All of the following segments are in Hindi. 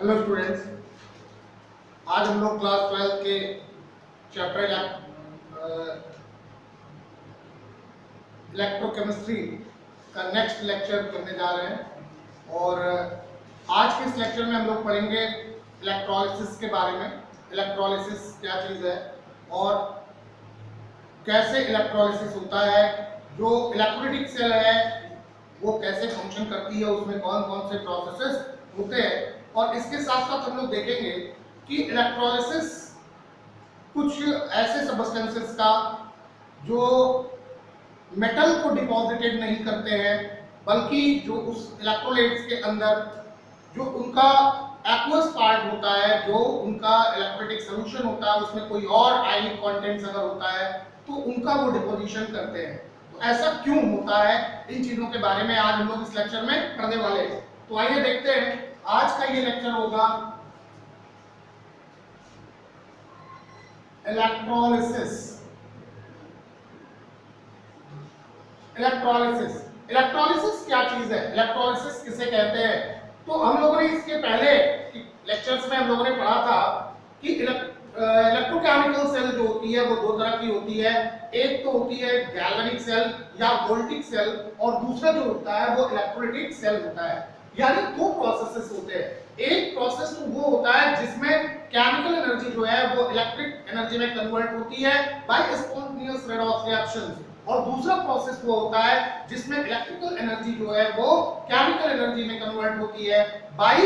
हेलो स्टूडेंट्स, आज हम लोग क्लास 12 के चैप्टर इलेक्ट्रोकेमिस्ट्री का नेक्स्ट लेक्चर करने जा रहे हैं। और आज के इस लेक्चर में हम लोग पढ़ेंगे इलेक्ट्रोलिसिस के बारे में। इलेक्ट्रोलिसिस क्या चीज़ है और कैसे इलेक्ट्रोलिसिस होता है, जो इलेक्ट्रोलाइटिक सेल है वो कैसे फंक्शन करती है, उसमें कौन कौन से प्रोसेसेस होते हैं। और इसके साथ साथ हम लोग देखेंगे कि इलेक्ट्रोलिसिस कुछ ऐसे सब्सटेंसेस का जो मेटल को डिपॉजिटेड नहीं करते हैं, बल्कि जो उस इलेक्ट्रोलाइट्स के अंदर जो उनका एक्वस पार्ट होता है, जो उनका इलेक्ट्रोलाइटिक सॉल्यूशन होता है, उसमें कोई और आयनिक कंटेंट्स अगर होता है तो उनका वो डिपोजिशन करते हैं। तो ऐसा क्यों होता है, इन चीजों के बारे में आज हम लोग इस लेक्चर में पढ़ने वाले हैं। तो आइए देखते हैं, आज का ये लेक्चर होगा इलेक्ट्रोलिसिस। इलेक्ट्रोलिसिस इलेक्ट्रोलिसिस क्या चीज है, इलेक्ट्रोलिसिस किसे कहते हैं। तो हम लोगों ने इसके पहले लेक्चर्स में हम लोगों ने पढ़ा था कि इलेक्ट्रोकेमिकल सेल जो होती है वो दो तरह की होती है। एक तो होती है गैल्वेनिक सेल या वोल्टिक सेल, और दूसरा जो होता है वो इलेक्ट्रोलाइटिक सेल होता है। यानी दो प्रोसेसेस होते हैं। एक प्रोसेस तो वो होता है जिसमें केमिकल एनर्जी जो है वो इलेक्ट्रिक एनर्जी में कन्वर्ट होती है बाय स्पॉन्टेनियस रेडॉक्स रिएक्शंस, और दूसरा प्रोसेस वो होता है जिसमें इलेक्ट्रिकल एनर्जी जो है वो केमिकल एनर्जी में कन्वर्ट होती है bye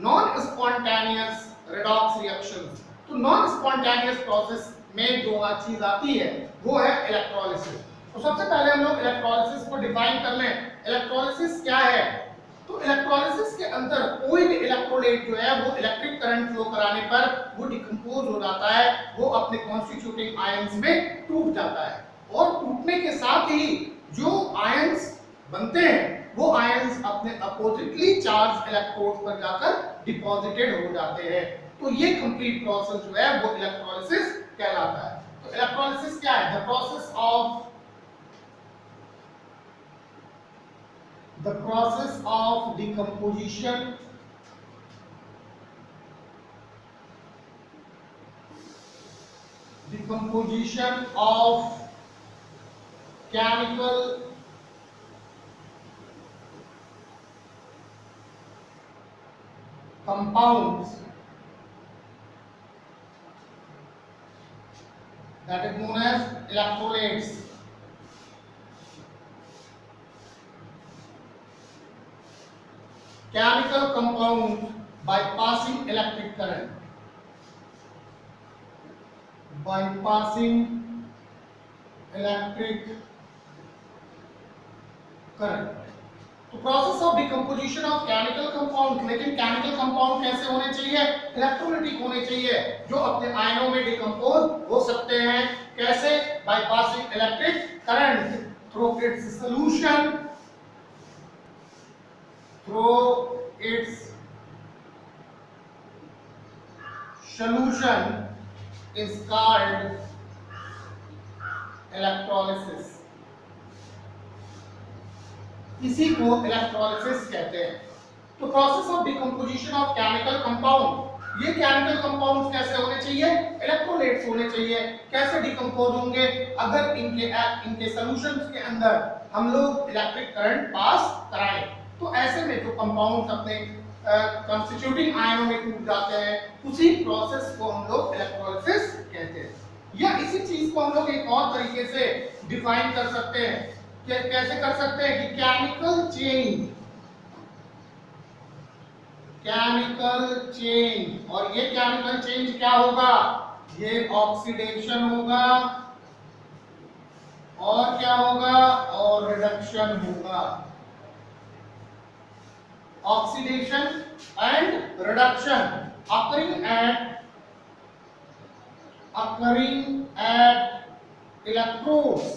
non spontaneous redox reactions. तो नॉन स्पॉन्टेनियस प्रोसेस में जो चीज आती है वो है इलेक्ट्रोलिसिस। तो सबसे पहले हम लोग इलेक्ट्रोलिसिस को डिफाइन कर लें। इलेक्ट्रोलिसिस क्या है। तो इलेक्ट्रोलिसिस के अंदर कोई भी इलेक्ट्रोलाइट जो है वो इलेक्ट्रिक करंट फ्लो कराने पर वो डिकम्पोज हो जाता है, वो अपने कॉन्स्टिट्यूटिंग आयंस में टूट जाता है, और टूटने के साथ ही जो आयंस बनते हैं वो आयंस अपने अपोजिटली चार्ज इलेक्ट्रोड पर जाकर डिपॉजिटेड हो जाते हैं। तो ये कंप्लीट प्रोसेस जो है वो इलेक्ट्रोलिसिस कहलाता है। तो इलेक्ट्रोलिसिस क्या है, the process of decomposition of chemical compounds, that is known as electrolytes. Chemical compounds by passing electric current. By passing electric current. तो process of decomposition of chemical compound, लेकिन केमिकल कंपाउंड कैसे होने चाहिए, इलेक्ट्रोलाइटिक होने चाहिए, जो अपने आयनों में डिकम्पोज हो सकते हैं। कैसे, by passing electric current through it's solution, is called electrolysis. इसी को इलेक्ट्रोलिसिस कहते हैं। तो process of decomposition of chemical compound, ये केमिकल कंपाउंड्स कैसे होने चाहिए, इलेक्ट्रोलाइट्स होने चाहिए। कैसे डिकम्पोज होंगे, अगर इनके सॉल्यूशंस के अंदर हम लोग इलेक्ट्रिक करंट पास कराएं। तो ऐसे में जो कंपाउंड्स अपने कॉन्स्टिट्यूटिंग आयनों में टूट जाते हैं, उसी प्रोसेस को हम लोग इलेक्ट्रोलिसिस कहते हैं। या इसी चीज को हम लोग एक और तरीके से डिफाइन कर सकते हैं। कैसे कर सकते हैं कि केमिकल चेंज, और ये केमिकल चेंज क्या होगा, ये ऑक्सीडेशन होगा, और क्या होगा, और रिडक्शन होगा। Oxidation and reduction occurring at electrodes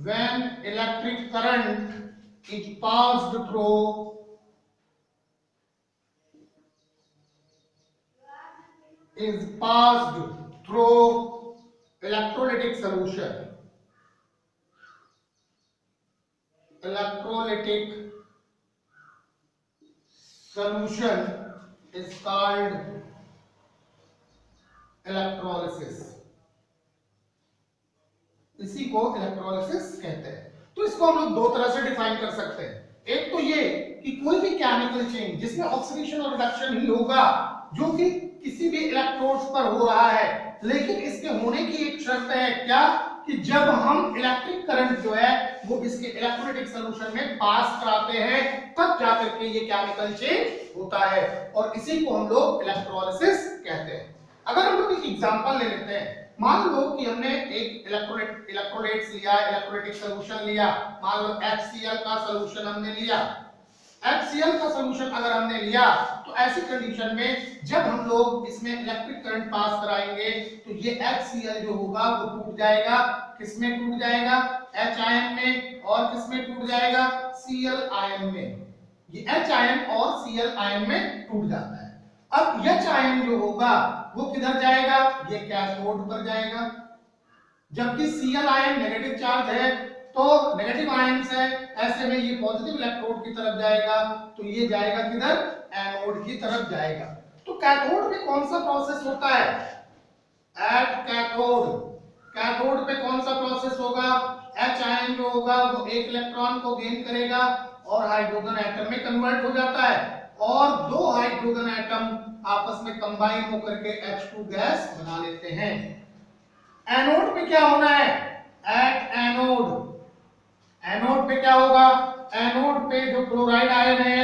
when electric current is passed through electrolytic solution, electrolytic solution is called electrolysis। इसी को इलेक्ट्रोलिसिस कहते हैं। तो इसको हम लोग दो तरह से डिफाइन कर सकते हैं। एक तो ये कि कोई भी केमिकल चेंज जिसमें ऑक्सीडेशन और रिडक्शन ही होगा, जो कि किसी भी इलेक्ट्रोड्स पर हो रहा है, लेकिन इसके होने की एक शर्त है, क्या, कि जब हम इलेक्ट्रिक करंट जो है वो इसके इलेक्ट्रोलिटिक सॉल्यूशन में पास कराते हैं, तब जाकर के ये केमिकल चेंज होता है, और इसी को हम लोग इलेक्ट्रोलिसिस कहते हैं। अगर हम लोग एक एग्जांपल ले लेते हैं, मान लो कि हमने एक इलेक्ट्रोलाइट्स लिया, इलेक्ट्रोलिटिक सॉल्यूशन लिया, मान लो HCl का सॉल्यूशन हमने लिया। HCl का सॉल्यूशन अगर हमने लिया, तो ऐसी कंडीशन में जब हम लोग इसमें इलेक्ट्रिक करंट पास कराएंगे, तो ये HCl जो होगा वो टूट जाएगा। किसमें टूट जाएगा? H आयन में। और किसमें टूट जाएगा? Cl आयन में। ये H आयन और Cl आयन में टूट जाता है। अब H आयन जो होगा वो किधर जाएगा? ये कैथोड पर जाएगा। जबकि Cl आयन नेगेटिव चार्ज है, तो नेगेटिव आयंस है, ऐसे में ये पॉजिटिव इलेक्ट्रोड की तरफ जाएगा, तो ये जाएगा किधर? एनोड की तरफ जाएगा। तो कैथोड पे कौन सा प्रोसेस होता है? एट कैथोड पे कौन सा प्रोसेस होगा? H आयन जो होगा वो एक इलेक्ट्रॉन को गेन करेगा और हाइड्रोजन एटम में कन्वर्ट हो जाता है, और दो हाइड्रोजन एटम आपस में कंबाइन होकर के H2 गैस बना लेते हैं। एनोड पे क्या होना है? एट एनोड पे क्या होगा? एनोड पे जो क्लोराइड आयन है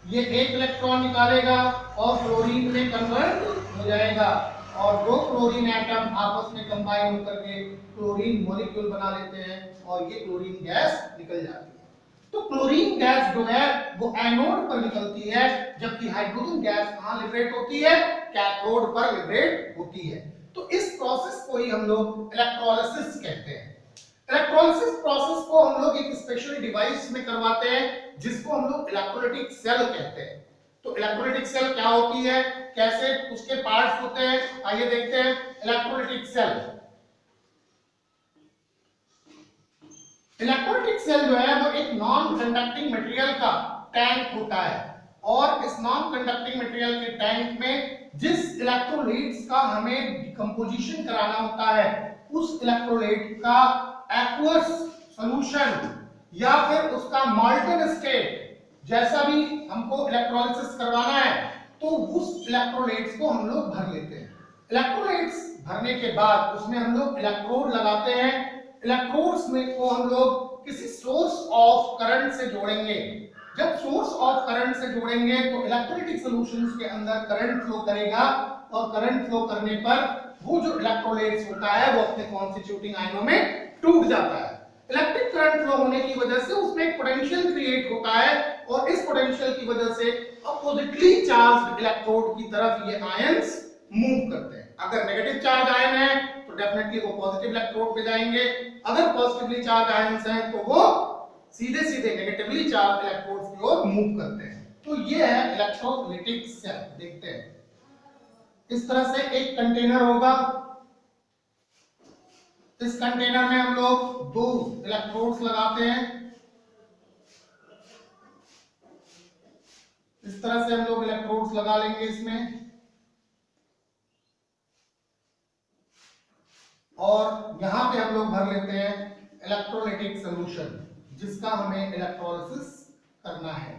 ये एक इलेक्ट्रॉन निकालेगा और क्लोरीन में कन्वर्ट हो जाएगा, और दो क्लोरीन एटम आपस में कंबाइन होकर के क्लोरीन मॉलिक्यूल बना लेते हैं, और ये क्लोरीन गैस निकल जाती है। तो क्लोरीन गैस जो है वो एनोड पर निकलती है, जबकि हाइड्रोजन गैस कहां लिबरेट होती है? कैथोड पर लिबरेट होती है। तो इस प्रोसेस को ही हम लोग इलेक्ट्रोलिसिस कहते हैं। इलेक्ट्रोलिसिस प्रोसेस को हम लोग एक स्पेशल डिवाइस में करवाते हैं, जिसको हम लोग इलेक्ट्रोलाइटिक सेल कहते हैं। तो इलेक्ट्रोलाइटिक सेल क्या होती है, कैसे उसके पार्ट्स होते हैं, आइए देखते हैं। इलेक्ट्रोलाइटिक सेल जो है वो एक नॉन कंडक्टिंग मटेरियल का टैंक होता है, और इस नॉन कंडक्टिंग मटेरियल के टैंक में जिस इलेक्ट्रोलाइट्स का हमें डिकम्पोजिशन कराना होता है, उस इलेक्ट्रोलाइट का एक्वस सॉल्यूशन या फिर उसका मॉल्टन स्टेट, जैसा भी हमको इलेक्ट्रोलिसिस करवाना है, तो उस इलेक्ट्रोलाइट्स को हम लोग भर लेते हैं। इलेक्ट्रोलाइट्स भरने के बाद उसमें हम लोग इलेक्ट्रोड लगाते हैं। इलेक्ट्रोड्स में को हम लोग किसी सोर्स ऑफ करंट से जोड़ेंगे। जब सोर्स ऑफ करंट से जोड़ेंगे तो इलेक्ट्रोलाइटिक सॉल्यूशंस के अंदर करंट फ्लो करेगा, और करंट फ्लो करने पर वो जो इलेक्ट्रोलाइट्स होता है वो अपने कॉन्स्टिट्यूटिंग आयनों में टूट जाता है। इलेक्ट्रिक करंट फ्लो होने की वजह से उसमें एक पोटेंशियल क्रिएट होता है, और इस पोटेंशियल की वजह से अपोजिटली चार्ज्ड इलेक्ट्रोड की तरफ ये आयंस मूव करते हैं। अगर नेगेटिव चार्ज आयन है तो डेफिनेटली वो पॉजिटिव इलेक्ट्रोड पे जाएंगे, अगर पॉजिटिवली चार्ज आयंस हैं तो वो सीधे सीधे नेगेटिवली चार्ज इलेक्ट्रोड्स की ओर मूव करते हैं। तो ये है इलेक्ट्रोलाइटिक सेल। देखते हैं, इस तरह से एक कंटेनर होगा। इस कंटेनर में हम लोग दो इलेक्ट्रोड्स लगाते हैं। इस तरह से हम लोग इलेक्ट्रोड्स लगा लेंगे इसमें, और यहां पे हम लोग भर लेते हैं इलेक्ट्रोलाइटिक सॉल्यूशन, जिसका हमें इलेक्ट्रोलिसिस करना है।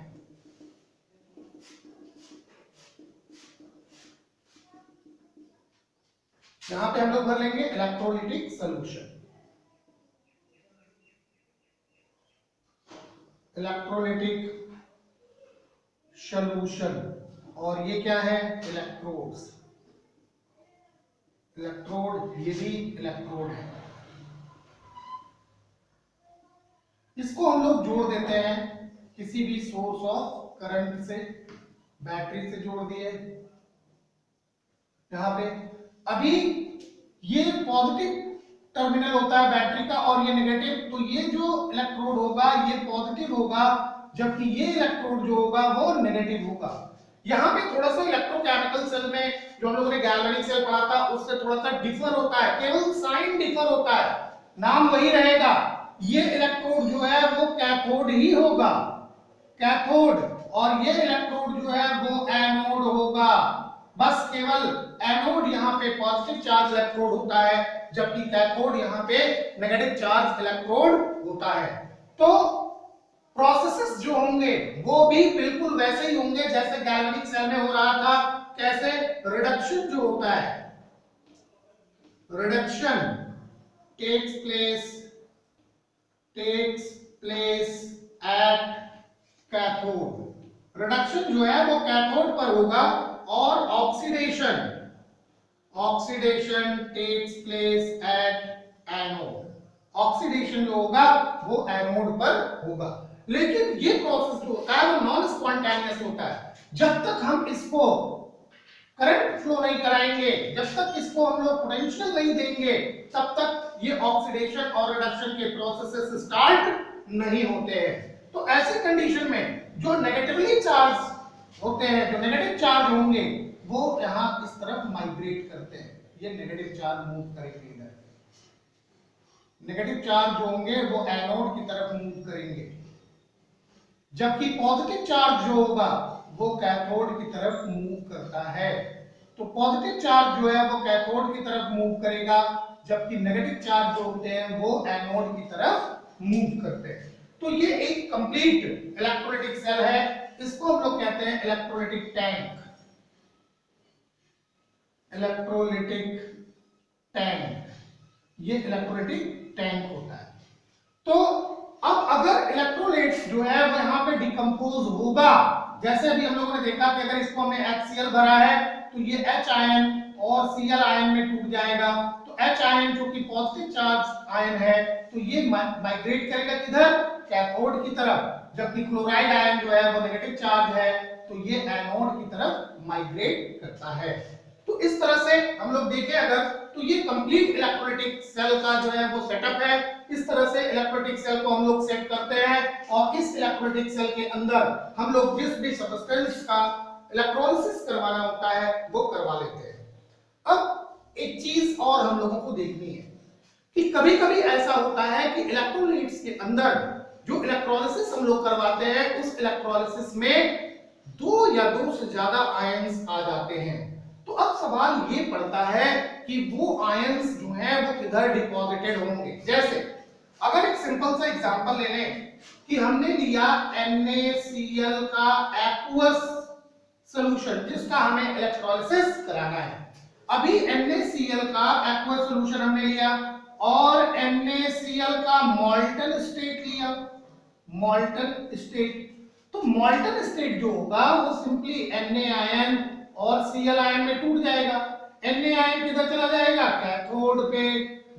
यहां पे हम लोग भर लेंगे इलेक्ट्रोलाइटिक सॉल्यूशन। इलेक्ट्रोलाइटिक सॉल्यूशन, और ये क्या है? इलेक्ट्रोड्स। इलेक्ट्रोड, ये भी इलेक्ट्रोड है। इसको हम लोग जोड़ देते हैं किसी भी सोर्स ऑफ करंट से, बैटरी से जोड़ दिए यहां पे। अभी ये पॉजिटिव टर्मिनल होता है बैटरी का और ये नेगेटिव, तो ये जो इलेक्ट्रोड होगा ये पॉजिटिव होगा, जबकि ये इलेक्ट्रोड जो होगा वो नेगेटिव होगा। यहाँ पे थोड़ा सा इलेक्ट्रोकेमिकल सेल में जो हम लोगों ने गैल्वेनिक सेल पढ़ा था उससे थोड़ा सा डिफर होता है, केवल साइन डिफर होता है, नाम वही रहेगा। ये इलेक्ट्रोड जो है वो कैथोड ही होगा, कैथोड, और ये इलेक्ट्रोड जो है वो एनोड होगा। बस केवल एनोड यहाँ पे पॉजिटिव चार्ज इलेक्ट्रोड होता है, जबकि कैथोड यहाँ पे नेगेटिव चार्ज इलेक्ट्रोड होता है। तो प्रोसेसेस जो होंगे वो भी बिल्कुल वैसे ही होंगे जैसे गैल्वेनिक सेल में हो रहा था। कैसे? रिडक्शन जो होता है, reduction takes place at cathode. Reduction जो है वो कैथोड पर होगा और oxidation takes place at anode. Oxidation जो होगा वो एनोड पर होगा। लेकिन ये प्रोसेस जो होता है वो नॉन स्पॉन्टेनियस होता है। जब तक हम इसको करंट फ्लो नहीं कराएंगे, जब तक इसको हम लोग पोटेंशियल नहीं देंगे, तब तक ये ऑक्सीडेशन और रिडक्शन के प्रोसेसेस स्टार्ट नहीं होते हैं। तो ऐसे कंडीशन में जो नेगेटिवली चार्ज होते हैं, जो नेगेटिव चार्ज होंगे, वो यहां इस तरफ माइग्रेट करते हैं। ये नेगेटिव चार्ज मूव करेंगे इधर, नेगेटिव चार्ज जो होंगे वो एनोड की तरफ मूव करेंगे, जबकि पॉजिटिव चार्ज जो होगा वो कैथोड की तरफ मूव करता है। तो पॉजिटिव चार्ज जो है वो कैथोड की तरफ मूव करेगा, जबकि नेगेटिव चार्ज जो होते हैं वो एनोड की तरफ मूव करते हैं। तो ये एक कंप्लीट इलेक्ट्रोलाइटिक सेल है, इसको हम लोग कहते हैं इलेक्ट्रोलाइटिक टैंक। इलेक्ट्रोलाइटिक टैंक, ये इलेक्ट्रोलाइटिक टैंक होता है। तो अब अगर इलेक्ट्रोलाइट्स जो है वो यहाँ पे डिकम्पोज होगा, जैसे अभी हम लोगों ने देखा कि अगर इसको हमने HCl भरा है तो ये H आयन और Cl आयन में टूट जाएगा। तो H आयन जो कि पॉजिटिव चार्ज आयन है, तो ये माइग्रेट करेगा किधर? कैथोड की तरफ, जबकि क्लोराइड आयन जो है वो नेगेटिव चार्ज है, तो ये एनोड की तरफ माइग्रेट करता है। तो इस तरह से हम लोग देखें अगर, तो ये कंप्लीट इलेक्ट्रोलाइटिक सेल का जो है वो सेटअप है। इस तरह से इलेक्ट्रोलाइटिक सेल को हम लोग सेट करते हैं और इस इलेक्ट्रोलाइटिक सेल के अंदर हम लोग जिस भी सब्सटेंस का इलेक्ट्रोलिसिस करवाना होता है वो करवा लेते हैं। अब एक चीज और हम लोगों को देखनी है कि कभी-कभी ऐसा होता है कि इलेक्ट्रोलाइट्स के अंदर जो इलेक्ट्रोलिसिस हम लोग करवाते हैं, उस इलेक्ट्रोलिसिस में दो या दो से ज्यादा आयंस आ जाते हैं। तो अब सवाल ये पड़ता है कि वो आयंस जो हैं वो किधर डिपॉजिटेड होंगे। जैसे अगर एक सिंपल सा एग्जांपल ले लें कि हमने लिया NaCl का एक्वस सॉल्यूशन जिसका हमें इलेक्ट्रोलिसिस कराना है। अभी NaCl का एक्वस सॉल्यूशन हमने लिया और NaCl का मॉल्टन स्टेट लिया, मॉल्टन स्टेट। तो मॉल्टन स्टेट जो होगा वो सिंपली Na आयन और Cl आयन में टूट जाएगा। Na आयन किधर चला जाएगा? कैथोड पे,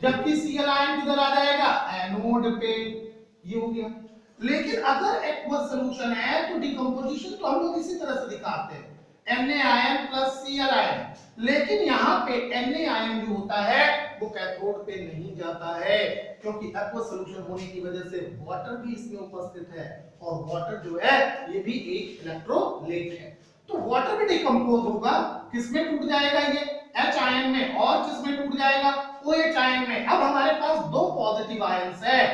जबकि Cl आयन किधर आ जाएगा? एनोड पे। ये हो गया। लेकिन अगर एक्वस सॉल्यूशन है तो डिकम्पोजिशन तो हम लोग इसी तरह से दिखाते हैं, Na ion plus Cl ion. लेकिन यहाँ पे Na आयन जो होता है वो कैथोड पे नहीं जाता है, क्योंकि एक्वस सॉल्यूशन होने की वजह से वाटर भी इसमें उपस्थित है और वाटर जो है ये भी एक इलेक्ट्रोलाइट है। तो वाटर भी डिकम्पोज होगा, किसमें टूट जाएगा? ये H आयन में, और किसमें टूट जाएगा? OH आयन में। अब हमारे पास दो पॉजिटिव आयंस है,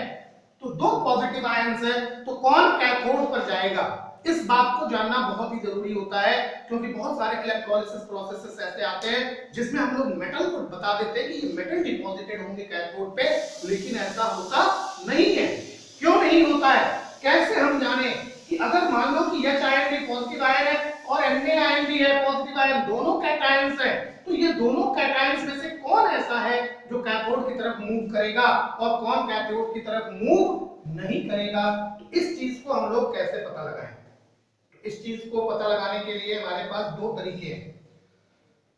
तो दो पॉजिटिव आयंस है, तो कौन कैथोड पर जाएगा? इस बात को जानना बहुत ही जरूरी होता है, क्योंकि बहुत सारे इलेक्ट्रोलिसिस प्रोसेसेस ऐसे आते हैं जिसमें हम लोग मेटल को बता देते हैं कि ये मेटल डिपॉजिटेड होंगे कैथोड पे, लेकिन ऐसा होता नहीं है। क्यों नहीं होता है? कैसे हम जाने कि अगर मान लो कि H आयन भी पॉजिटिव आयन है और Na आयन भी है पॉजिटिव आयन, दोनों कैटायंस है, तो ये दोनों कैटायंस में से कौन ऐसा है जो कैथोड की तरफ मूव करेगा और कौन कैथोड की तरफ मूव नहीं करेगा? तो इस चीज को हम लोग कैसे पता लगाएं? इस चीज को पता लगाने के लिए हमारे पास दो तरीके हैं,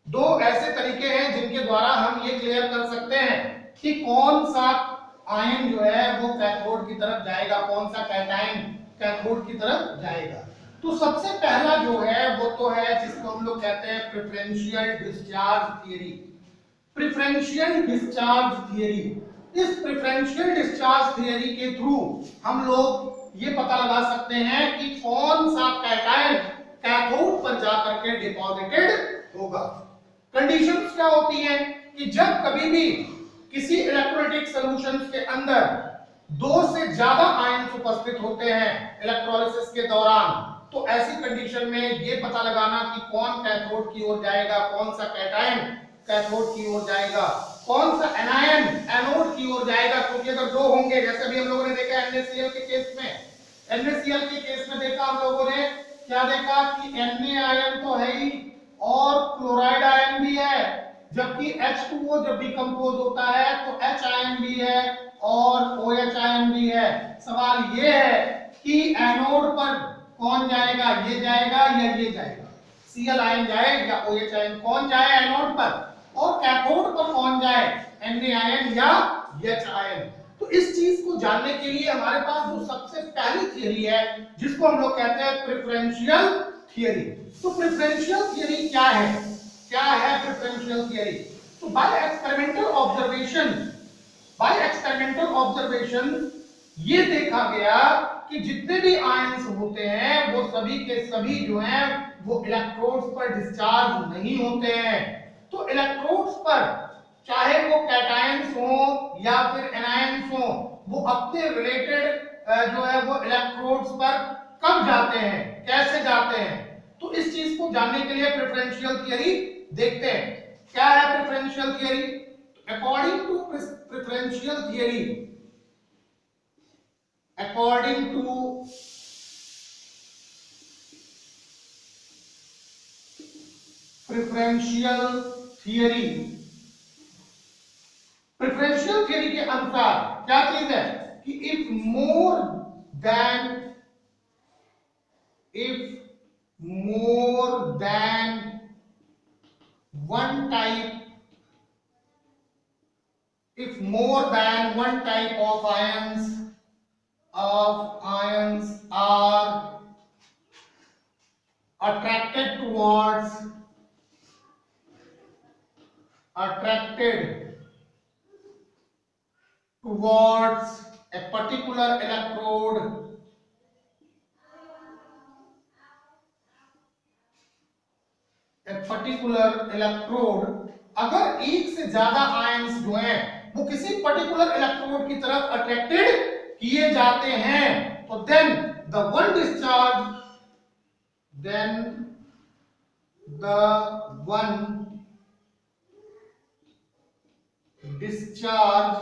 दो ऐसे तरीके हैं जिनके द्वारा हम ये क्लियर कर सकते हैं कि कौन सा आयन जो है वो कैथोड की तरफ जाएगा, कौन सा कैटायन कैथोड की तरफ जाएगा। तो सबसे पहला जो है वो तो है जिसको हम लोग कहते हैं preferential discharge theory. Preferential discharge theory, इस प्रेफरेंशियल डिस्चार्ज थियरी के थ्रू हम लोग ये पता लगा सकते हैं कि कौन सा कैटायन कैथोड पर जाकर के डिपॉजिटेड होगा। कंडीशंस क्या होती हैं कि जब कभी भी किसी इलेक्ट्रोलाइटिक सॉल्यूशंस के अंदर दो से ज्यादा आयन्स उपस्थित होते हैं इलेक्ट्रोलिसिस के दौरान, तो ऐसी कंडीशन में ये पता लगाना कि कौन कैथोड की ओर जाएगा, कौन सा कैटायन कैथोड की ओर जाएगा, कौन सा एनायन एनोड की ओर जाएगा। क्योंकि अगर दो होंगे, जैसे अभी हम लोगों ने देखा NaCl के केस में, NaCl के केस में देखा हम लोगों ने क्या देखा कि Na आयन तो है ही और क्लोराइड आयन भी है, जबकि H2O जब डिकम्पोज होता है तो H आयन भी है और OH आयन भी है। सवाल ये है कि एनोड पर कौन जाएगा, ये जाएगा या ये जाएगा, Cl आयन जाए या OH आयन, कौन जाए एनोड पर, और कैथोड पर कौन जाए, Na आयन या H आयन। तो इस चीज को जानने के लिए हमारे पास जो सबसे पहली थियरी है जिसको हम लोग कहते हैं प्रेफरेंशियल थियरी। तो प्रेफरेंशियल थियरी क्या है, क्या है प्रेफरेंशियल थियरी? तो बाय एक्सपेरिमेंटल ऑब्जर्वेशन ये देखा गया कि जितने भी आयंस होते हैं वो सभी के सभी जो हैं वो इलेक्ट्रोड्स पर डिस्चार्ज नहीं होते हैं। तो इलेक्ट्रोड्स पर चाहे वो कैटायंस हो या फिर एनायंस हो, वो अपने रिलेटेड जो है वो इलेक्ट्रोड्स पर कब जाते हैं, कैसे जाते हैं। तो इस चीज को जानने के लिए प्रेफरेंशियल थियरी देखते हैं। क्या है preferential theory? According to preferential theory, according to preferential theory, preferential theory के अनुसार क्या चीज है कि if more than one type of ions are attracted towards a particular electrode, अगर एक से ज्यादा आयंस जो हैं वो किसी पर्टिकुलर इलेक्ट्रोड की तरफ अट्रैक्टेड किए जाते हैं, तो then the one discharge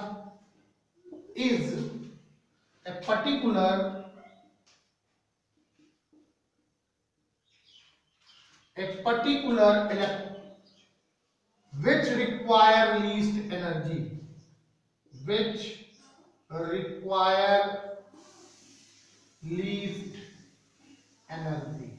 is a particular which require least energy,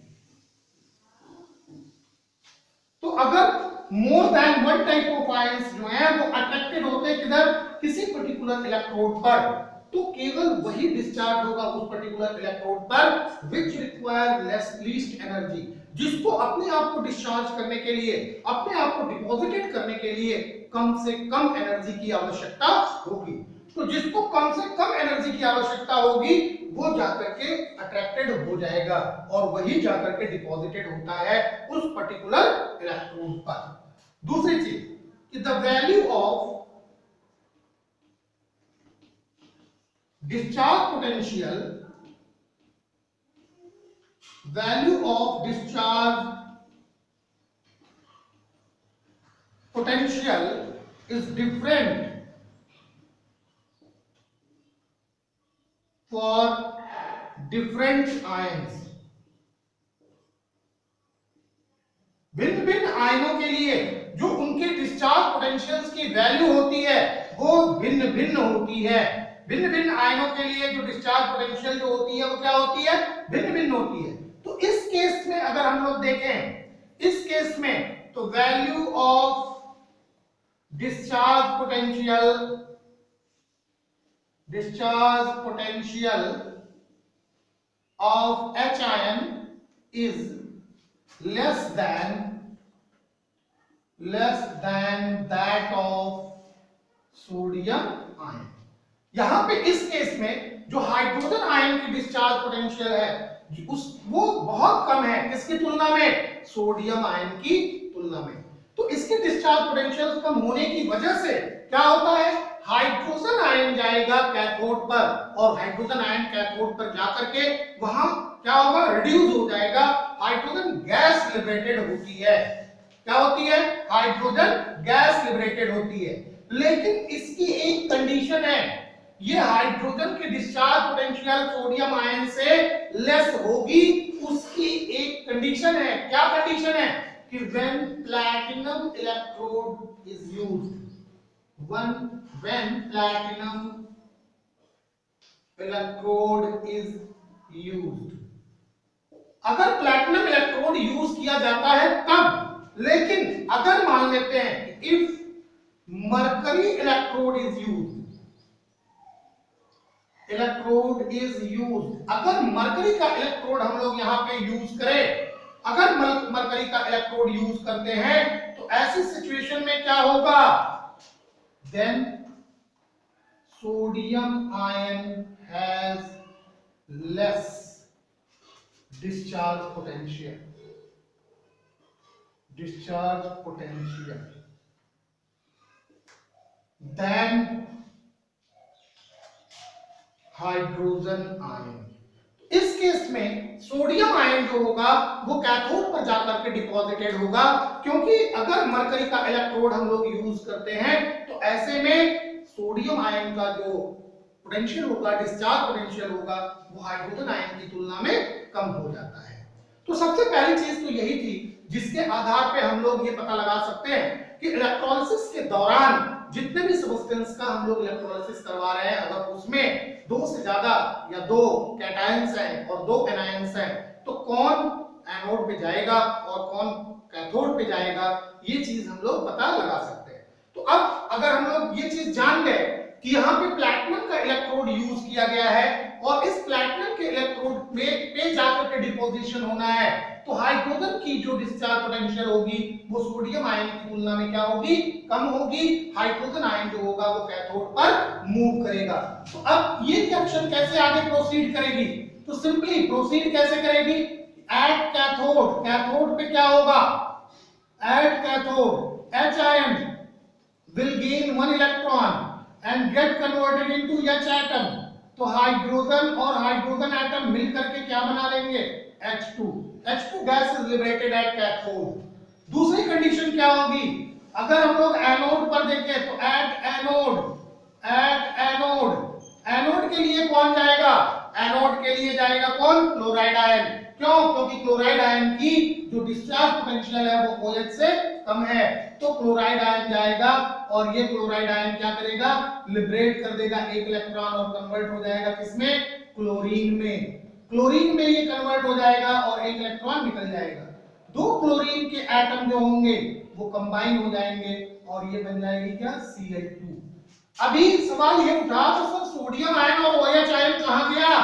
तो अगर more than one type of ions जो है वो अट्रैक्टेड होते हैं किधर, किसी पर्टिकुलर इलेक्ट्रोड पर, तो केवल वही डिस्चार्ज होगा उस पर्टिकुलर इलेक्ट्रोड पर विच रिक्वायर लीस्ट एनर्जी, जिसको अपने आप को डिस्चार्ज करने के लिए, अपने आप को डिपॉजिटेड करने के लिए कम से कम एनर्जी की आवश्यकता होगी। तो जिसको कम से कम एनर्जी की आवश्यकता होगी वो जाकर के अट्रैक्टेड हो जाएगा और वही जाकर के डिपॉजिटेड होता है उस पर्टिकुलर इलेक्ट्रोड पर। दूसरी चीज कि the value of discharge potential is different for different ions। भिन्न भिन्न आयनों के लिए जो उनके डिस्चार्ज पोटेंशियल्स की वैल्यू होती है वो भिन्न भिन्न होती है। भिन्न भिन्न आयनों के लिए जो डिस्चार्ज पोटेंशियल जो होती है वो क्या होती है, भिन्न भिन्न होती है। तो इस केस में अगर हम लोग देखें, इस केस में तो value of discharge potential of H ion is less than that of sodium ion. यहां पे इस केस में जो हाइड्रोजन आयन की डिस्चार्ज पोटेंशियल है वो बहुत कम है किसकी तुलना में, सोडियम आयन की तुलना में। तो इसके डिस्चार्ज पोटेंशियल कम होने की वजह से क्या होता है, हाइड्रोजन आयन जाएगा कैथोड पर और हाइड्रोजन आयन कैथोड पर जाकर के वहां क्या होगा, रिड्यूस हो जाएगा, हाइड्रोजन गैस लिबरेटेड होती है। क्या होती है, हाइड्रोजन गैस लिबरेटेड होती है। लेकिन इसकी एक कंडीशन है, ये हाइड्रोजन की डिस्चार्ज पोटेंशियल सोडियम आयन से लेस होगी। उसकी एक कंडीशन है, क्या कंडीशन है, कि when platinum electrode is used, when platinum electrode is used, अगर प्लैटिनम इलेक्ट्रोड यूज किया जाता है तब। लेकिन अगर मान लेते हैं if mercury electrode is used, अगर मरकरी का इलेक्ट्रोड हम लोग यहां पे यूज करें, अगर मरकरी का इलेक्ट्रोड यूज करते हैं तो ऐसी सिचुएशन में क्या होगा, then sodium ion has less discharge potential than hydrogen ion. इस केस में सोडियम आयन जो होगा वो कैथोड पर जाकर के डिपॉजिटेड होगा, क्योंकि अगर मरकरी का इलेक्ट्रोड हम लोग यूज करते हैं तो ऐसे में सोडियम आयन का जो पोटेंशियल होगा, डिस्चार्ज पोटेंशियल होगा, वो हाइड्रोजन आयन की तुलना में कम हो जाता है। तो सबसे पहली चीज तो यही थी जिसके आधार पे हम लोग ये पता लगा सकते हैं कि इलेक्ट्रोलिसिस के दौरान जितने भी सब्सटेंस का हम लोग इलेक्ट्रोलिसिस करवा रहे हैं, अगर उसमें दो से ज्यादा या दो कैटायंस हैं और दो एनायंस हैं, तो कौन एनोड पे जाएगा और कौन कैथोड पे जाएगा, ये चीज हम लोग पता लगा सकते हैं। तो अब अगर हम लोग ये चीज जान गए कि यहाँ पे प्लैटिनम का इलेक्ट्रोड यूज किया गया है और इस प्लैटिनम के इलेक्ट्रोड पे जाकर के डिपोजिशन होना है, तो हाइड्रोजन की जो डिस्चार्ज पोटेंशियल होगी वो सोडियम आयन की तुलना में क्या होगी, कम होगी। हाइड्रोजन आयन जो होगा वो कैथोड पर मूव करेगा। तो अब ये रिएक्शन कैसे आगे प्रोसीड करेगी, तो सिंपली प्रोसीड कैसे करेगी, एट कैथोड, कैथोड पे क्या होगा, at cathode H ion will gain one electron and get converted into H atom। तो हाइड्रोजन और हाइड्रोजन एटम मिलकर के क्या बना लेंगे, H2 gas is liberated at cathode. दूसरी कंडीशन क्या होगी, अगर हम लोग एनोड पर देखें तो एनोड के लिए कौन जाएगा, एनोड के लिए जाएगा कौन, क्लोराइड आयन। क्यों, क्योंकि क्लोराइड आयन की जो डिस्चार्ज पोटेंशियल है वो OH से कम है, तो क्लोराइड आयन जाएगा और ये क्लोराइड आयन क्या करेगा, लिबरेट कर देगा एक इलेक्ट्रॉन और कन्वर्ट हो जाएगा किसमें, क्लोरीन में। क्लोरीन में ये कन्वर्ट हो जाएगा और एक इलेक्ट्रॉन निकल जाएगा। दो क्लोरीन के एटम जो होंगे वो कंबाइन हो जाएंगे और ये बन जाएगी क्या, Cl2। अभी सवाल ये उठा तो सर सोडियम आयन और OH आयन कहां गया,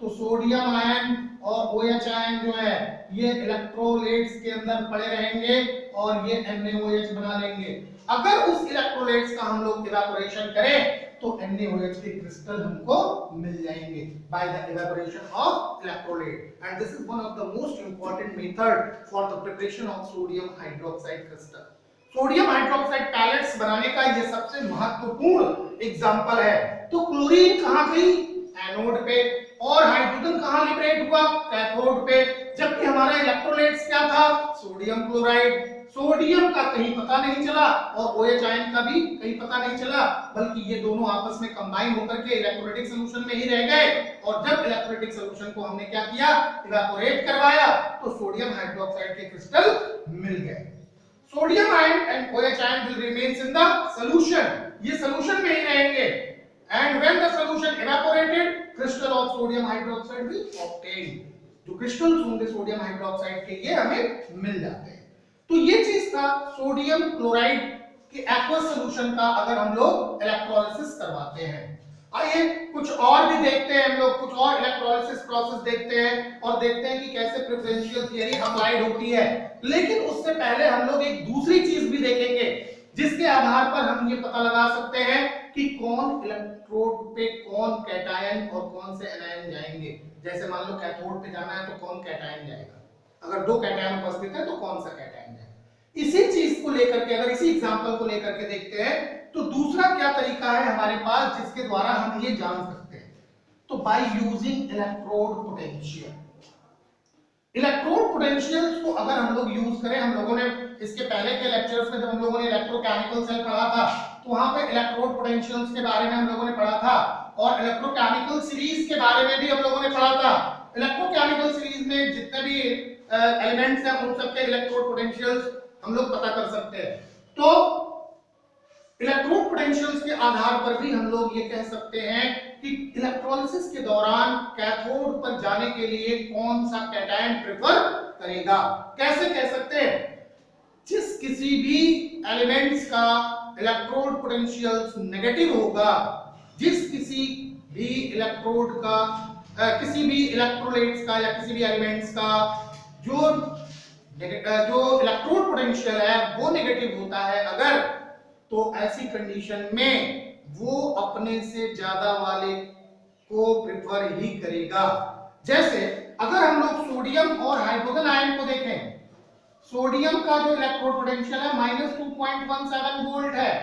तो सोडियम आयन और OH आयन जो है ये इलेक्ट्रोलाइट्स के अंदर पड़े रहेंगे और ये NaOH बना लेंगे। अगर उस इलेक्ट्रोलाइट्स का हम लोग इवेपोरेशन करें तो NaOH के क्रिस्टल हमको मिल जाएंगे by the evaporation of electrolyte, and this is one of the most important method for the preparation of sodium hydroxide crystal। Sodium hydroxide pellets बनाने का ये सबसे महत्वपूर्ण एग्जांपल है। तो क्लोरीन कहां गई, एनोड पे, और हाइड्रोजन कहां लिबरेट हुआ, कैथोड पे, जबकि हमारा इलेक्ट्रोलाइट्स क्या था, सोडियम क्लोराइड। सोडियम का कहीं पता नहीं चला और OH आयन का भी कहीं पता नहीं चला, बल्कि ये दोनों आपस में कंबाइन होकर के इलेक्ट्रोलाइटिक सॉल्यूशन में ही रह गए। और जब इलेक्ट्रोलाइटिक सॉल्यूशन को हमने क्या किया, इवेपोरेट करवाया, तो सोडियम हाइड्रोक्साइड के क्रिस्टल मिल गए। Sodium ion and OH ion will remains in the solution, ये सॉल्यूशन में ही रहेंगे। And when the solution evaporated, crystal of sodium hydroxide will obtained। जो क्रिस्टल्स होंगे सोडियम हाइड्रोक्साइड के ये हमें मिल जाते हैं। तो ये चीज था सोडियम क्लोराइड के एक्वस सॉल्यूशन का अगर हम लोग इलेक्ट्रोलिसिस करवाते हैं। आइए कुछ और भी देखते हैं, हम लोग कुछ और इलेक्ट्रोलिसिस प्रोसेस देखते हैं और देखते हैं कि कैसे प्रेफरेंशियल थियरी अप्लाइड होती है। लेकिन उससे पहले हम लोग एक दूसरी चीज भी देखेंगे जिसके आधार पर हम ये पता लगा सकते हैं कि कौन इलेक्ट्रोड पे कौन कैटायन और कौन से एनायन जाएंगे। जैसे मान लो कैथोड पे जाना है तो कौन कैटायन जाएगा, अगर दो कैटायन उपस्थित है तो कौन सा कैटायन जाएगा। इसी चीज को लेकर के, अगर इसी एग्जांपल को लेकर के देखते हैं तो दूसरा क्या तरीका है हमारे पास जिसके द्वारा हम ये जान सकते हैं, तो by using electrode potential. Electrode potential को अगर हम लोग यूज करें, हम लोगों ने इसके पहले के लेक्चर्स में जब हम लोगों ने इलेक्ट्रोकेमिकल सेल पढ़ा था तो वहां पे इलेक्ट्रोड पोटेंशियल्स के बारे में हम लोगों ने पढ़ा था, और इलेक्ट्रोकेमिकल सीरीज के बारे में भी हम लोगों ने पढ़ा था। इलेक्ट्रोकेमिकल सीरीज में जितने भी एलिमेंट्स हैं उन सबके इलेक्ट्रोड पोटेंशियल्स हम लोग पता कर सकते हैं। तो इलेक्ट्रोड पोटेंशियल्स के आधार पर भी हम लोग ये कह सकते हैं कि इलेक्ट्रोलिसिस के दौरान कैथोड पर जाने के लिए कौन सा कैटायन प्रेफर करेगा। कैसे कह सकते हैं, जिस किसी भी एलिमेंट्स का इलेक्ट्रोड पोटेंशियल नेगेटिव होगा, जिस किसी भी इलेक्ट्रोड का किसी भी इलेक्ट्रोलाइट्स का या किसी भी एलिमेंट्स का जो इलेक्ट्रोड पोटेंशियल है वो नेगेटिव होता है अगर, तो ऐसी कंडीशन में वो अपने से ज्यादा वाले को प्रेफर ही करेगा। जैसे अगर हम लोग सोडियम और हाइड्रोजन आयन को देखें, सोडियम का जो इलेक्ट्रोड पोटेंशियल है -2.17 वोल्ट है,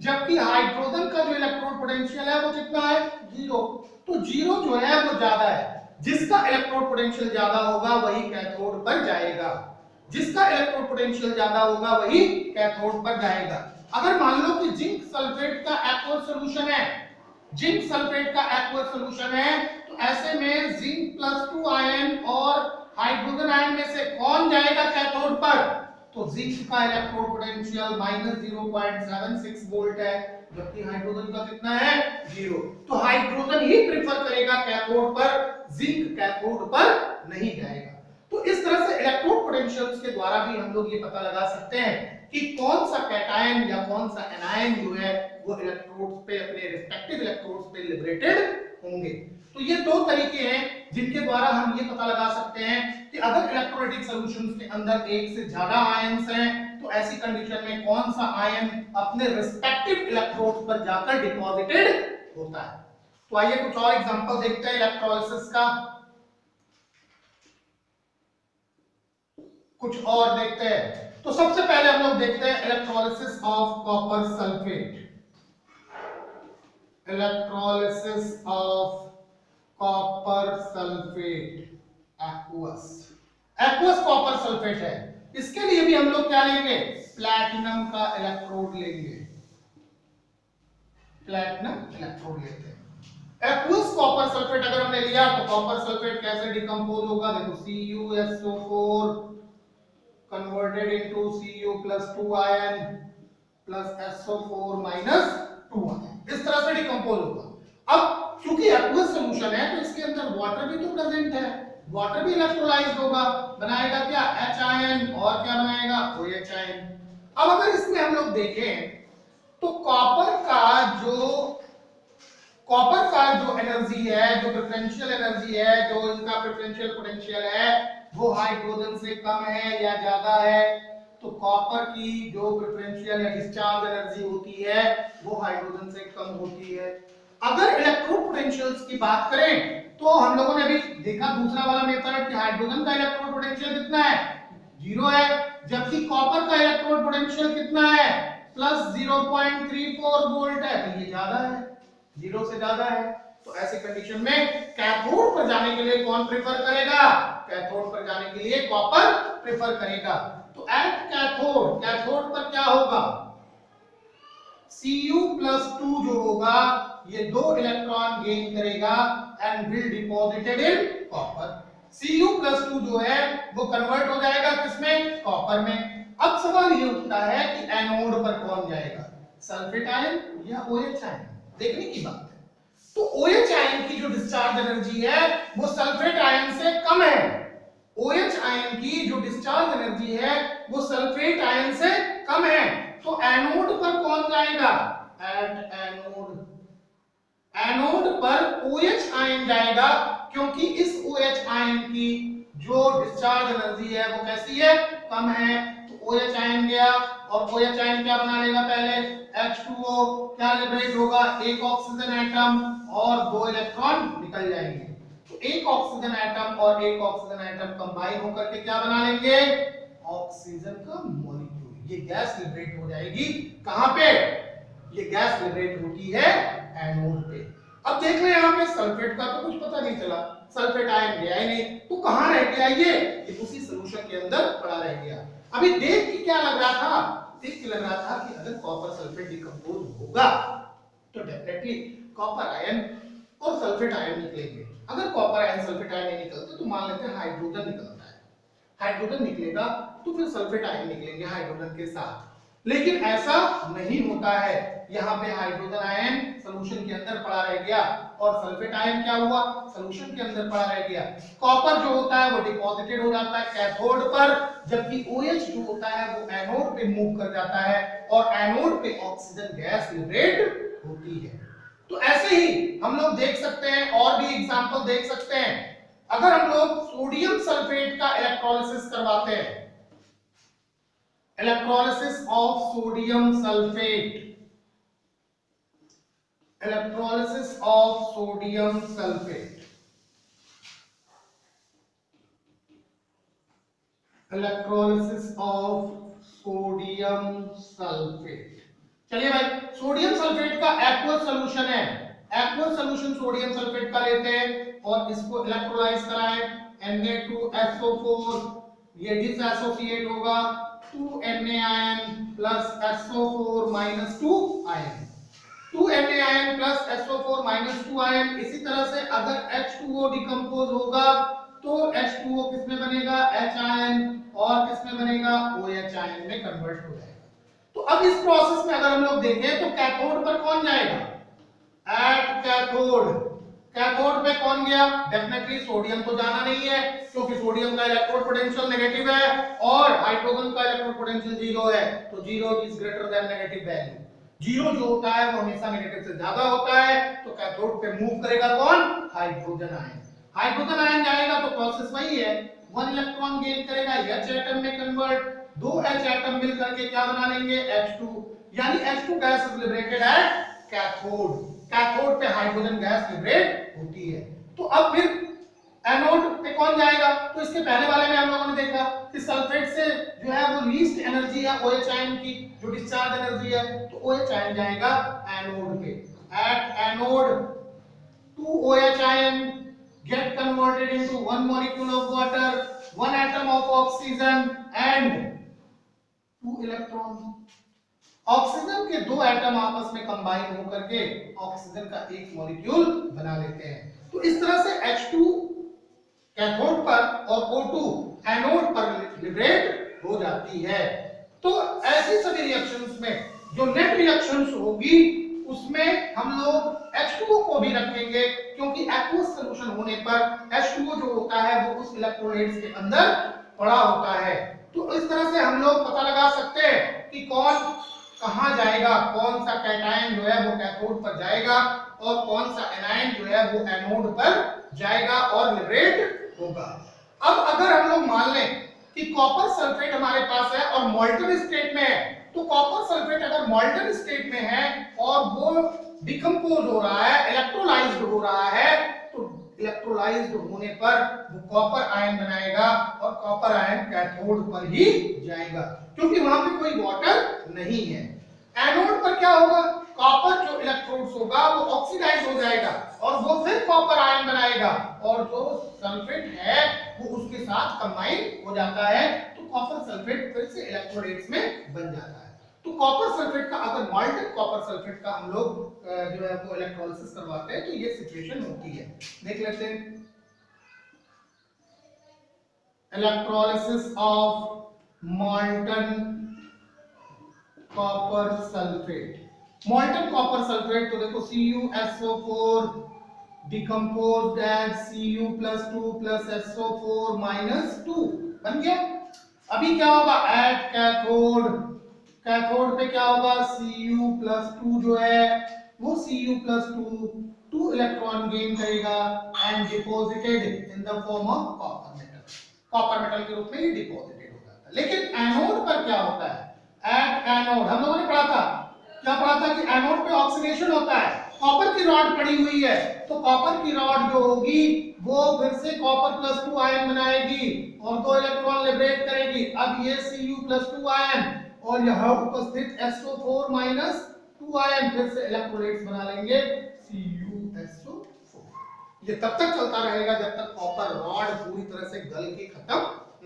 जबकि हाइड्रोजन का जो इलेक्ट्रोड पोटेंशियल है वो कितना है, 0। तो 0 जो है वो ज्यादा है। जिसका इलेक्ट्रोड पोटेंशियल ज्यादा होगा वही कैथोड पर जाएगा, जिसका इलेक्ट्रोड पोटेंशियल ज्यादा होगा वही कैथोड पर जाएगा। अगर मान लो कि जिंक सल्फेट का एक्वस सॉल्यूशन है, जिंक सल्फेट का एक्वस सॉल्यूशन है, तो ऐसे में जिंक +2 आयन और हाइड्रोजन आयन में से कौन जाएगा कैथोड पर, तो जिंक का इलेक्ट्रोड पोटेंशियल -0.76 वोल्ट है, जबकि हाइड्रोजन का कितना है, 0। तो हाइड्रोजन ही प्रेफर करेगा कैथोड पर, जिंक कैथोड पर नहीं जाएगा। तो इस तरह से इलेक्ट्रोड पोटेंशियल्स के द्वारा भी हम लोग ये पता लगा सकते हैं कि कौन सा कैटायन या कौन सा एनायन जो है वो इलेक्ट्रोड्स पे, अपने रिस्पेक्टिव इलेक्ट्रोड्स पे लिबरेटेड होंगे। तो ये दो तरीके हैं जिनके द्वारा हम ये पता लगा सकते हैं कि अगर इलेक्ट्रोलाइटिक सॉल्यूशंस के अंदर एक से ज्यादा आयंस हैं तो ऐसी कंडीशन में कौन सा आयन अपने रिस्पेक्टिव इलेक्ट्रोड्स पर जाकर डिपॉजिटेड होता है। तो आइए कुछ और एग्जांपल देखते हैं इलेक्ट्रोलिसिस का, कुछ और देखते हैं। तो सबसे पहले हम लोग देखते हैं electrolysis of copper sulphate. Electrolysis of copper sulphate aqueous, aqueous copper sulphate है। इसके लिए भी हम लोग क्या लेंगे, प्लैटिनम का इलेक्ट्रोड लेंगे, प्लैटिनम इलेक्ट्रोड लेते हैं। एक्वस कॉपर सल्फेट अगर हमने लिया तो कॉपर सल्फेट कैसे डिकम्पोज होगा, देखो CuSO4 converted into Cu plus 2 ion plus SO4 minus 2 ion, इस तरह से डिकम्पोज होगा। अब क्योंकि एक्वस सॉल्यूशन है तो इसके अंदर वाटर भी तो प्रेजेंट है, वाटर भी इलेक्ट्रोलाइज्ड होगा, बनाएगा क्या, H आयन, और क्या बनाएगा, OH आयन। अब अगर इसमें हम लोग देखें तो कॉपर का जो एनर्जी है, जो प्रेफरेंशियल एनर्जी है, जो इनका प्रेफरेंशियल पोटेंशियल है वो हाइड्रोजन से कम है या ज्यादा है। तो कॉपर की जो प्रेफरेंशियल या डिस्चार्ज एनर्जी होती है वो हाइड्रोजन से कम होती है। अगर इलेक्ट्रोड पोटेंशियल्स की बात करें तो हम लोगों ने अभी देखा दूसरा वाला मेथड कि हाइड्रोजन का इलेक्ट्रोड पोटेंशियल कितना है, 0 है, जबकि कॉपर का इलेक्ट्रोड पोटेंशियल कितना है, +0.34 वोल्ट है, तो ये ज्यादा है, 0 से ज्यादा है। तो ऐसी कंडीशन में कैथोड पर जाने के लिए कौन प्रेफर करेगा, कैथोड पर जाने के लिए कॉपर प्रेफर करेगा। तो एट कैथोड, कैथोड पर क्या होगा, Cu+2 जो होगा ये 2 इलेक्ट्रॉन गेन करेगा and will deposited in copper. Cu+2 जो है वो कन्वर्ट हो जाएगा किसमें, कॉपर में। अब सवाल ये उठता है कि एनोड पर कौन जाएगा, सल्फेट आयन या OH आयन, देखने की बात है। तो OH आयन की जो डिस्चार्ज एनर्जी है वो सल्फेट आयन से कम है, OH आयन की जो डिस्चार्ज एनर्जी है वो सल्फेट आयन से कम है। तो एनोड पर कौन जाएगा, एट एनोड, एनोड पर OH आयन जाएगा, क्योंकि इस OH आयन की जो डिस्चार्ज एनर्जी है वो कैसी है, कम है। तो OH आयन गया और OH आयन क्या बना लेगा, पहले H2O, क्या लिबरेट होगा, एक ऑक्सीजन एटम और 2 इलेक्ट्रॉन निकल जाएंगे। तो एक ऑक्सीजन एटम और एक ऑक्सीजन एटम कंबाइन होकर के क्या बना लेंगे, ऑक्सीजन का मॉलिक्यूल। ये गैस लिबरेट हो जाएगी कहां पे, ये गैस लिबरेट होती है एनोड पे। अब देख ले यहाँ पे सल्फेट का तो कुछ पता नहीं चला, सल्फेट आयन गया ही नहीं, तो कहां रह गया ये उसी सॉल्यूशन के अंदर पड़ा रह गया। अभी देख के क्या लग रहा था, देख के लग रहा था कि अगर कॉपर सल्फेट डिकम्पोज होगा तो डेफिनेटली कॉपर आयन और सल्फेट आयन निकलेंगे। अगर कॉपर आयन सल्फेट आयन नहीं निकलते तो मान लेते हैं हाइड्रोजन निकलता है, हाइड्रोजन निकलेगा तो फिर सल्फेट आयन निकलेंगे हाइड्रोजन के साथ। लेकिन ऐसा नहीं होता है, यहाँ पे हाइड्रोजन आयन सॉल्यूशन के अंदर पड़ा रह गया और सल्फेट आयन क्या हुआ, सॉल्यूशन के अंदर पड़ा रह गया। कॉपर जो होता है वो डिपॉजिटेड हो जाता है कैथोड पर, जबकि OH जो होता है वो एनोड पे मूव कर जाता है और एनोड पे ऑक्सीजन गैस लिबरेट होती है। तो ऐसे ही हम लोग देख सकते हैं, और भी एग्जांपल देख सकते हैं। अगर हम लोग सोडियम सल्फेट का इलेक्ट्रोलिसिस करवाते हैं, electrolysis of sodium sulphate, electrolysis of sodium sulphate, electrolysis of sodium sulphate. चलिए भाई, सोडियम सल्फेट का एक्वस सॉल्यूशन है, एक्वस सॉल्यूशन सोडियम सल्फेट का लेते हैं और इसको इलेक्ट्रोलाइज कराएं Na2SO4, ये डिसएसोसिएट होगा 2Na ion plus SO4 minus 2 ion, 2Na ion plus SO4 minus 2 ion. इसी तरह से अगर H2O डिकम्पोज होगा तो H2O किसमें बनेगा, H आयन, और किसमें बनेगा, OH आयन में कन्वर्ट हो जाएगा। तो अब इस प्रोसेस में अगर हम लोग देखें तो कैथोड पर कौन जाएगा, एट कैथोड, कैथोड पे कौन गया, डेफिनेटली सोडियम तो जाना नहीं है क्योंकि सोडियम का इलेक्ट्रोड पोटेंशियल नेगेटिव है और हाइड्रोजन का इलेक्ट्रोड पोटेंशियल 0 है, तो 0 is greater than negative value. 0 जो होता है वो हमेशा नेगेटिव से ज्यादा होता है, तो कैथोड पे मूव करेगा कौन, हाइड्रोजन आयन। हाइड्रोजन आयन जाएगा तो प्रोसेस वही है, 1 इलेक्ट्रॉन गेन करेगा, H एटम में कन्वर्ट, 2 H एटम मिल करके क्या बना लेंगे, H2, यानी H2 gas is liberated at cathode, cathode पे हाइड्रोजन गैस लिबरेट होती है। तो अब फिर एनोड पे कौन जाएगा, तो इसके पहले वाले में हम लोगों ने देखा कि सल्फेट से जो है वो लीस्ट एनर्जी है OH आयन की, जो डिस्चार्ज एनर्जी है, तो OH आयन जाएगा एनोड पे, at anode 2 OH ion get converted into 1 molecule of water, 1 atom of oxygen and 2 electrons। Oxygen के 2 एटम आपस में कंबाइन होकर के ऑक्सीजन का एक मॉलिक्यूल बना लेते हैं। तो इस तरह से H2 कैथोड पर और O2 एनोड पर लिबरेट हो जाती है। तो ऐसी सभी रिएक्शंस में जो नेट रिएक्शंस होगी उसमें हम लोग H2O को भी रखेंगे क्योंकि एक्वस सॉल्यूशन होने पर H2O जो होता है वो उस इलेक्ट्रोलाइट्स के अंदर पड़ा होता है। तो इस तरह से हम लोग पता लगा सकते हैं कि कौन कहां जाएगा, कौन सा कैटायन जो है वो कैथोड पर जाएगा और कौन सा एनायन जो है वो एनोड पर जाएगा और लिबरेट होगा। अब अगर हम लोग मान लें कि कॉपर सल्फेट हमारे पास है और मॉल्टन स्टेट में है, तो कॉपर सल्फेट अगर मॉल्टन स्टेट में है और वो डिकम्पोज हो रहा है, इलेक्ट्रोलाइज्ड हो रहा है, तो इलेक्ट्रोलाइज्ड होने पर वो कॉपर आयन बनाएगा और कॉपर आयन कैथोड पर ही जाएगा क्योंकि वहां पे कोई वाटर नहीं है। एनोड पर क्या होगा, कॉपर जो इलेक्ट्रोड्स होगा वो ऑक्सीडाइज हो जाएगा और वो फिर कॉपर आयन बनाएगा और जो सल्फेट है वो उसके साथ कंबाइन हो जाता है, तो कॉपर सल्फेट फिर से इलेक्ट्रोलाइट्स में बन जाता है। तो कॉपर सल्फेट का अगर मॉल्टन कॉपर सल्फेट का हम लोग जो है वो इलेक्ट्रोलिसिस करवाते हैं तो ये सिचुएशन होती है। देख लेते हैं, electrolysis of मॉल्टन copper sulphate. मॉल्टन copper sulphate तो देखो CuSO4 decomposed as Cu+2 + SO4 - 2 बन गया। अभी क्या होगा, एट कैथोड, कैथोड पे क्या होगा, Cu+2 जो है वो Cu+2 2 इलेक्ट्रॉन गेन करेगा and deposited in the form of copper metal, copper metal के रूप में ये डिपॉजिटेड होगा। लेकिन एनोड पर क्या होता है? एट एनोड हम लोगों ने पढ़ा था, क्या पढ़ा था कि एनोड पे ऑक्सीडेशन होता है। कॉपर की रॉड पड़ी हुई है, तो कॉपर की रॉड जो होगी वो फिर से कॉपर प्लस 2 आयन बनाएगी और 2 इलेक्ट्रॉन लिबरेट करेगी। अब ये Cu प्लस 2 आयन और यहाँ उपस्थित SO4 माइनस 2 आयन फिर से इलेक्ट्रोलाइट्स बना लेंगे CuSO4। ये तब तक चलता रहेगा जब तक कॉपर रॉड पूरी तरह से गल के खत्म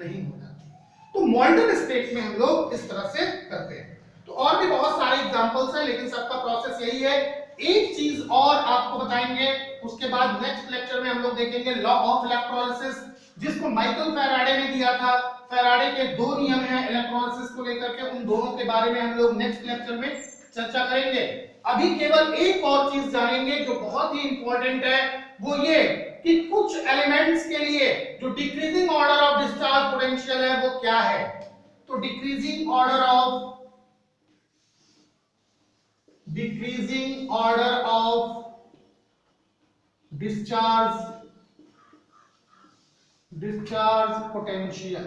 नहीं हो जाती। तो मोल्टन स्टेट में हम लोग इस तरह से करते हैं। तो और भी बहुत सारे एग्जांपल्स हैं, लेकिन सबका प्रोसेस यही है। एक चीज और आपको बताएंगे, उसके बाद नेक्स्ट लेक्चर में हम लोग देखेंगे लॉ ऑफ इलेक्ट्रोलिसिस, जिसको माइकल फैराडे ने दिया था। फैराडे के 2 नियम हैं इलेक्ट्रोलिसिस को लेकर के, उन दोनों के बारे में हम लोग नेक्स्ट लेक्चर में चर्चा करेंगे। अभी केवल एक और चीज जानेंगे जो बहुत ही इंपॉर्टेंट है, वो ये कि कुछ एलिमेंट्स के लिए जो decreasing order of discharge potential है वो क्या है। तो decreasing order of discharge potential,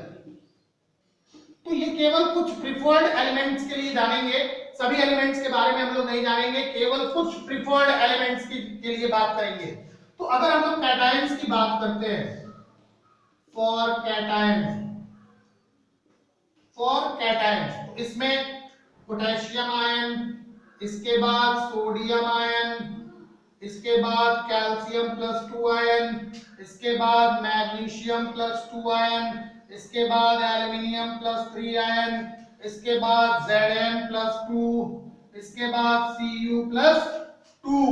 तो ये केवल कुछ प्रिफर्ड एलिमेंट्स के लिए जानेंगे, सभी एलिमेंट्स के बारे में हम लोग नहीं जानेंगे, केवल कुछ प्रिफर्ड एलिमेंट्स के लिए बात करेंगे। तो अगर हम लोग कैटायंस की बात करते हैं, फॉर कैटायंस तो इसमें पोटेशियम आयन, इसके बाद सोडियम आयन, इसके बाद कैल्शियम प्लस 2 आयन, इसके बाद मैग्नीशियम प्लस 2 आयन, इसके बाद एल्युमिनियम प्लस 3 आयन, इसके बाद Zn प्लस 2, इसके बाद Cu प्लस 2,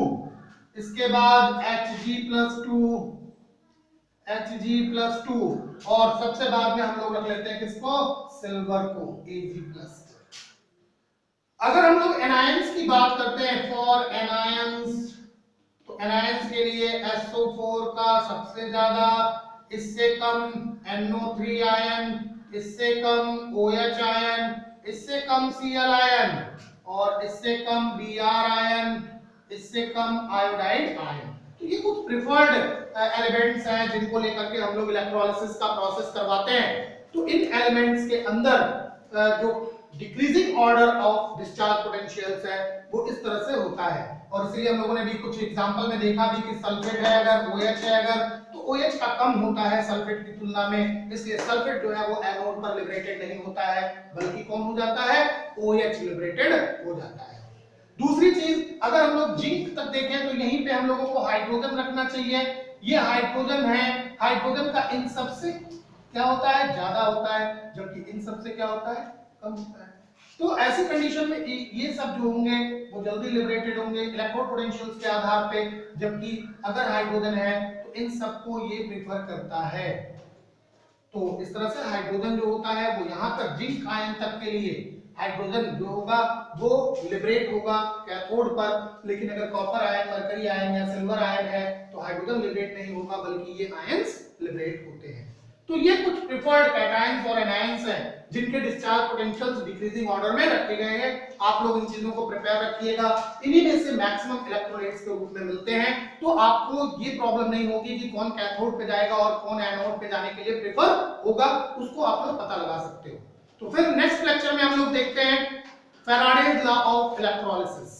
इसके बाद Hg प्लस 2 और सबसे बाद में हम लोग रख लेते हैं किसको? सिल्वर को, Ag प्लस। अगर हम लोग एनायंस की बात करते हैं, फॉर एनायंस, तो एनायंस के लिए SO4 का सबसे ज्यादा, इससे कम NO3 आयन, इससे कम OH आयन, इससे कम Cl आयन और इससे कम Br आयन, इससे कम आयोडाइड आयन। तो ये कुछ प्रिफर्ड एलिमेंट्स हैं जिनको लेकर के हम लोग इलेक्ट्रोलिसिस का प्रोसेस करवाते हैं। तो इन एलिमेंट्स के अंदर जो decreasing order of discharge potentials है वो इस तरह से होता है। और इसलिए हम लोगों ने भी कुछ एग्जांपल में देखा भी कि सल्फेट है अगर, OH है अगर, तो OH का कम होता है सल्फेट की तुलना में, इसलिए सल्फेट जो है वो एनोड पर लिबरेटेड नहीं होता है, बल्कि कौन हो जाता है? OH लिबरेटेड हो जाता है। दूसरी चीज, अगर हम लोग जिंक तक देखें तो यहीं पे हम लोगों को हाइड्रोजन रखना चाहिए। ये हाइड्रोजन है, हाइड्रोजन का इन सबसे क्या होता है? ज्यादा होता है, जबकि इन सबसे क्या होता है? कम होता है। तो ऐसी कंडीशन में ये सब जो होंगे वो जल्दी लिबरेटेड होंगे इलेक्ट्रोड पोटेंशियल्स के आधार पे, जबकि अगर हाइड्रोजन है तो इन सबको ये प्रेफर करता है। तो इस तरह से हाइड्रोजन जो होता है वो यहाँ तक जिंक आयन तक के लिए हाइड्रोजन जो होगा वो लिबरेट होगा कैथोड पर, लेकिन अगर कॉपर आयन, मरकरी आयन या सिल्वर आयन है तो हाइड्रोजन लिबरेट नहीं होगा, बल्कि ये आयंस लिबरेट होते हैं। तो ये कुछ प्रिफर्ड कैटायंस और एनायंस हैं जिनके डिस्चार्ज पोटेंशियल्स डिक्रीजिंग ऑर्डर में रखे गए हैं। आप लोग इन चीजों को प्रिपेयर रखिएगा, इन्हीं में से मैक्सिमम इलेक्ट्रोलाइट्स के रूप में मिलते हैं। तो आपको ये प्रॉब्लम नहीं होगी कि कौन कैथोड पे जाएगा और कौन एनोड पे जाने के लिए प्रेफर होगा, उसको आप लोग पता लगा सकते हो। तो फिर नेक्स्ट लेक्चर में हम लोग देखते हैं फैराडेज लॉ ऑफ इलेक्ट्रोलिसिस।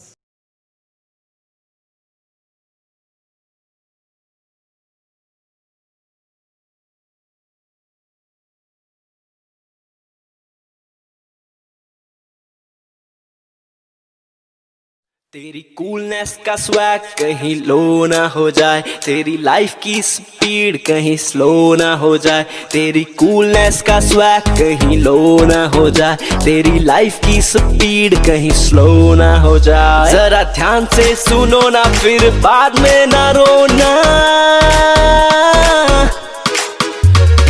तेरी कूलनेस का स्वैग कहीं लो ना हो जाए, तेरी लाइफ की स्पीड कहीं स्लो ना हो जाए, तेरी कूलनेस का स्वैग कहीं लो ना हो जाए, तेरी लाइफ की स्पीड कहीं स्लो ना हो जाए। जरा ध्यान से सुनो ना फिर बाद में ना रोना,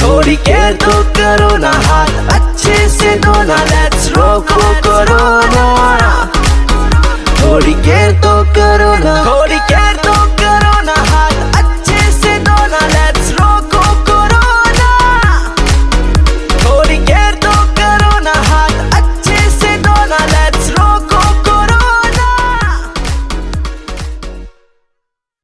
थोड़ी केयर तो करो ना, हाथ अच्छे से धोना, लेट्स रोको कोरोना, थोड़ी केयर तो करो ना, थोड़ी केयर